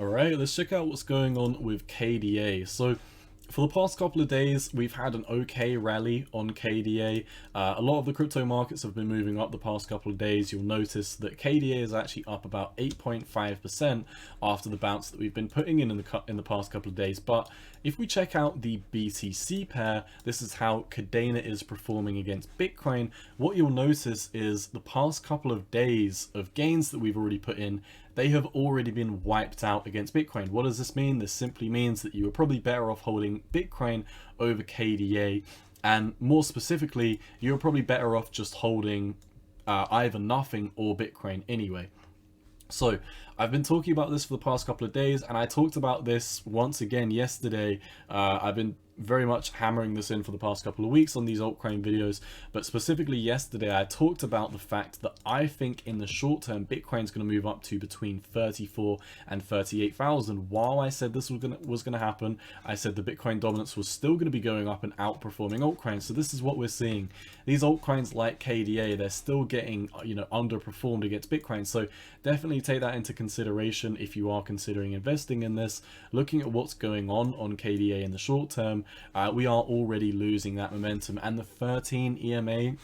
Alright, let's check out what's going on with KDA. So for the past couple of days, we've had an okay rally on KDA. A lot of the crypto markets have been moving up the past couple of days. You'll notice that KDA is actually up about 8.5% after the bounce that we've been putting in the past couple of days. But if we check out the BTC pair, this is how Kadena is performing against Bitcoin. What you'll notice is the past couple of days of gains that we've already put in, they have already been wiped out against Bitcoin. What does this mean? This simply means that you are probably better off holding Bitcoin over KDA, and more specifically, you're probably better off just holding either nothing or Bitcoin anyway. So I've been talking about this for the past couple of days, and I talked about this once again yesterday. I've been very much hammering this in for the past couple of weeks on these altcoin videos, but specifically yesterday I talked about the fact that I think in the short term Bitcoin's going to move up to between 34 and 38,000. While I said this was going to happen, I said the Bitcoin dominance was still going to be going up and outperforming altcoins. So this is what we're seeing. These altcoins like KDA, they're still getting underperformed against Bitcoin. So definitely take that into consideration if you are considering investing in this. Looking at what's going on KDA in the short term, we are already losing that momentum, and the 13 EMA,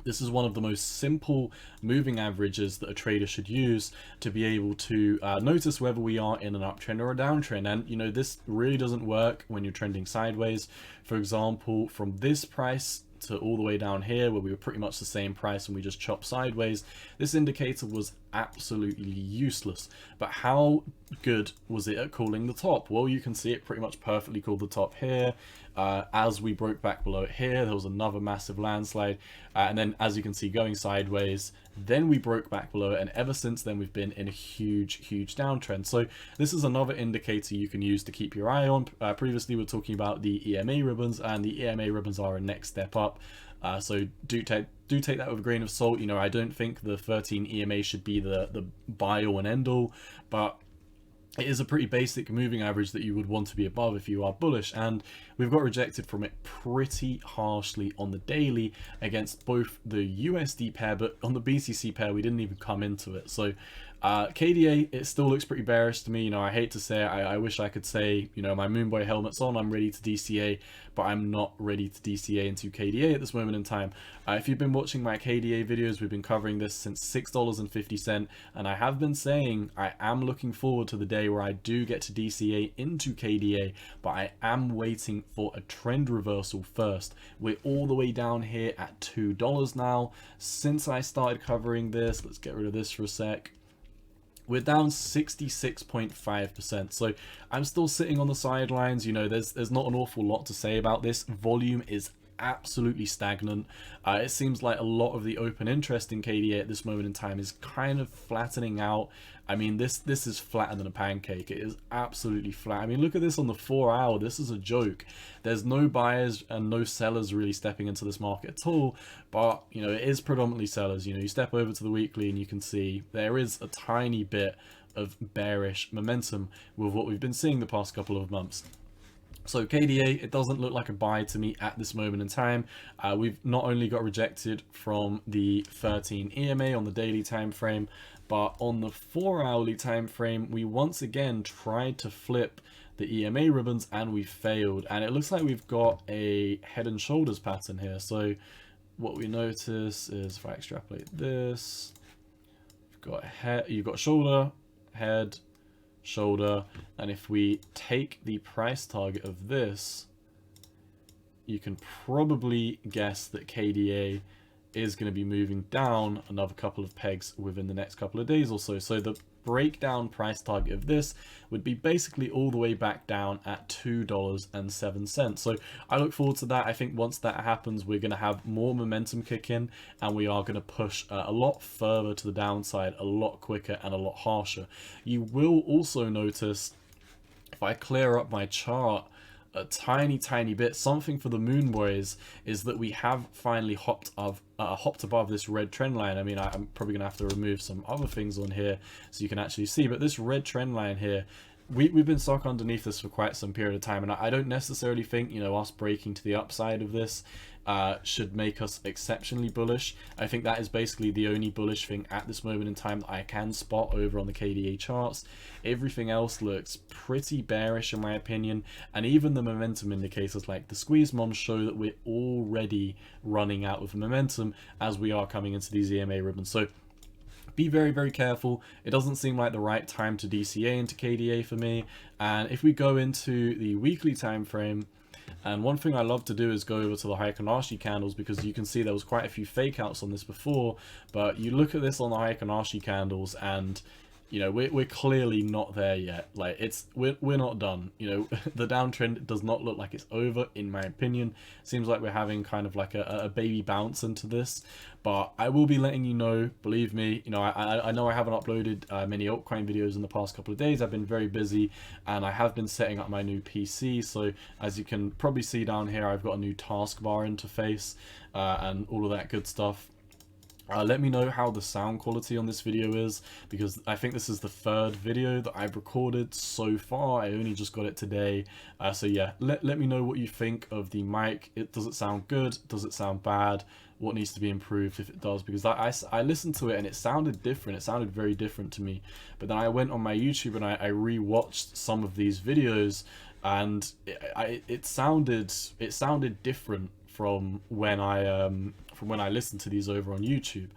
this is one of the most simple moving averages that a trader should use to be able to notice whether we are in an uptrend or a downtrend. And this really doesn't work when you're trending sideways. For example, from this price to all the way down here where we were pretty much the same price and we just chopped sideways, this indicator was absolutely useless. But how good was it at calling the top? Well, you can see it pretty much perfectly called the top here. As we broke back below it here, there was another massive landslide, and then as you can see going sideways, then we broke back below it, and ever since then we've been in a huge downtrend. So this is another indicator you can use to keep your eye on. Previously we were talking about the EMA ribbons, and the EMA ribbons are a next step up. So do take that with a grain of salt. I don't think the 13 EMA should be the buy all and end all, but it is a pretty basic moving average that you would want to be above if you are bullish, and we've got rejected from it pretty harshly on the daily against both the USD pair, but on the BTC pair we didn't even come into it. So KDA, it still looks pretty bearish to me. I hate to say it, I wish I could say, my Moonboy helmet's on, I'm ready to DCA, but I'm not ready to DCA into KDA at this moment in time. If you've been watching my KDA videos, we've been covering this since $6.50, and I have been saying I am looking forward to the day where I do get to DCA into KDA, but I am waiting for a trend reversal first. We're all the way down here at $2 now. Since I started covering this, let's get rid of this for a sec, we're down 66.5%. So I'm still sitting on the sidelines. There's not an awful lot to say about this. Volume is absolutely stagnant. It seems like a lot of the open interest in KDA at this moment in time is kind of flattening out. I mean, this is flatter than a pancake. It is absolutely flat. I mean, look at this on the 4 hour. This is a joke. There's no buyers and no sellers really stepping into this market at all, but it is predominantly sellers. You step over to the weekly and you can see there is a tiny bit of bearish momentum with what we've been seeing the past couple of months. So KDA, it doesn't look like a buy to me at this moment in time. We've not only got rejected from the 13 EMA on the daily time frame, but on the 4 hourly time frame, we once again tried to flip the EMA ribbons and we failed. And it looks like we've got a head and shoulders pattern here. So what we notice is if I extrapolate this, you've got shoulder, head, shoulder, and if we take the price target of this, you can probably guess that KDA is going to be moving down another couple of pegs within the next couple of days or so. So the breakdown price target of this would be basically all the way back down at $2.07. So I look forward to that. I think once that happens, we're going to have more momentum kick in, and we are going to push a lot further to the downside, a lot quicker and a lot harsher. You will also notice, if I clear up my chart a tiny bit, something for the moon boys is that we have finally hopped above this red trend line. I mean, I'm probably gonna have to remove some other things on here so you can actually see, but this red trend line here, we've been stuck underneath this for quite some period of time, and I don't necessarily think us breaking to the upside of this should make us exceptionally bullish. I think that is basically the only bullish thing at this moment in time that I can spot over on the KDA charts. Everything else looks pretty bearish in my opinion, and even the momentum indicators like the squeeze mon show that we're already running out of momentum as we are coming into these EMA ribbons. So be very, very careful. It doesn't seem like the right time to DCA into KDA for me. And if we go into the weekly time frame, and one thing I love to do is go over to the Heikin-Ashi candles, because you can see there was quite a few fake outs on this before, but you look at this on the Heikin-Ashi candles and you know, we're clearly not there yet. Like, we're not done. You know, the downtrend does not look like it's over, in my opinion. Seems like we're having kind of like a baby bounce into this. But I will be letting you know, believe me. You know, I know I haven't uploaded many altcoin videos in the past couple of days. I've been very busy, and I have been setting up my new PC. So as you can probably see down here, I've got a new taskbar interface and all of that good stuff. Let me know how the sound quality on this video is, because I think this is the third video that I've recorded so far. I only just got it today. So yeah, let me know what you think of the mic. Does it sound good? Does it sound bad? What needs to be improved if it does? Because I listened to it and it sounded different. It sounded very different to me. But then I went on my YouTube and I re-watched some of these videos, and it sounded different from when I listened to these over on YouTube,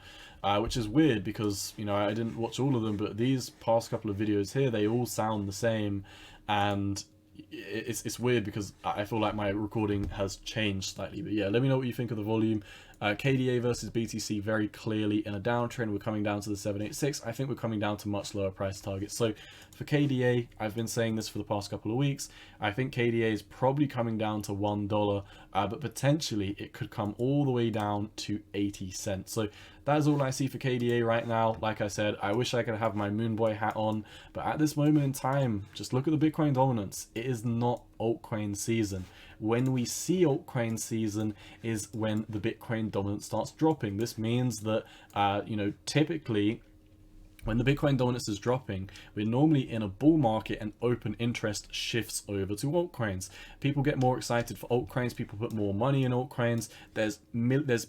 which is weird because, you know, I didn't watch all of them, but these past couple of videos here, they all sound the same, and it's weird because I feel like my recording has changed slightly. But yeah, let me know what you think of the volume. KDA versus BTC very clearly in a downtrend. We're coming down to the 786. I think we're coming down to much lower price targets. So for KDA, I've been saying this for the past couple of weeks. I think KDA is probably coming down to $1, but potentially it could come all the way down to 80 cents. So that is all I see for KDA right now. Like I said, I wish I could have my Moonboy hat on, but at this moment in time, just look at the Bitcoin dominance. It is not altcoin season. When we see altcoin season is when the Bitcoin dominance starts dropping. This means that, you know, typically when the Bitcoin dominance is dropping, we're normally in a bull market and open interest shifts over to altcoins. People get more excited for altcoins. People put more money in altcoins. There's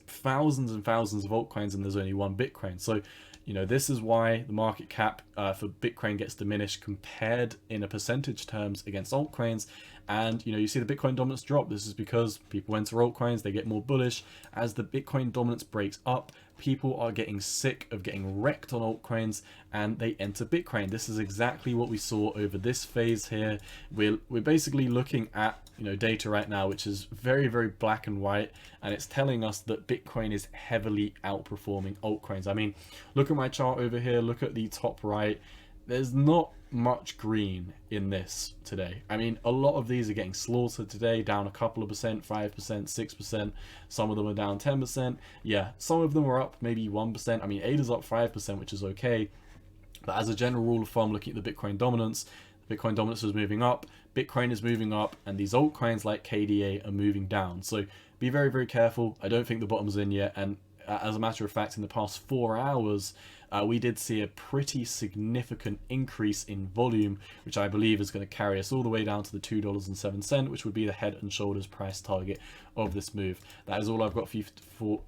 thousands and thousands of altcoins and there's only one Bitcoin. So, you know, this is why the market cap for Bitcoin gets diminished compared in a percentage terms against altcoins. And, you know, you see the Bitcoin dominance drop. This is because people enter altcoins, they get more bullish. As the Bitcoin dominance breaks up, people are getting sick of getting wrecked on altcoins and they enter Bitcoin. This is exactly what we saw over this phase here. We're basically looking at, you know, data right now, which is very, very black and white, and it's telling us that Bitcoin is heavily outperforming altcoins. I mean, look at my chart over here, look at the top right. There's not much green in this today. I mean, a lot of these are getting slaughtered today, down a couple of percent, 5%, 6%. Some of them are down 10%. Yeah, some of them are up maybe 1%. I mean, ADA's up 5%, which is okay. But as a general rule of thumb, looking at the Bitcoin dominance is moving up, Bitcoin is moving up, and these altcoins like KDA are moving down. So be very, very careful. I don't think the bottom's in yet. And as a matter of fact, in the past 4 hours, we did see a pretty significant increase in volume, which I believe is going to carry us all the way down to the $2.07, which would be the head and shoulders price target of this move. That is all I've got for you for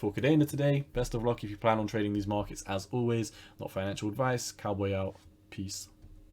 Kadena today. Best of luck if you plan on trading these markets. As always, not financial advice. Cowboy out. Peace.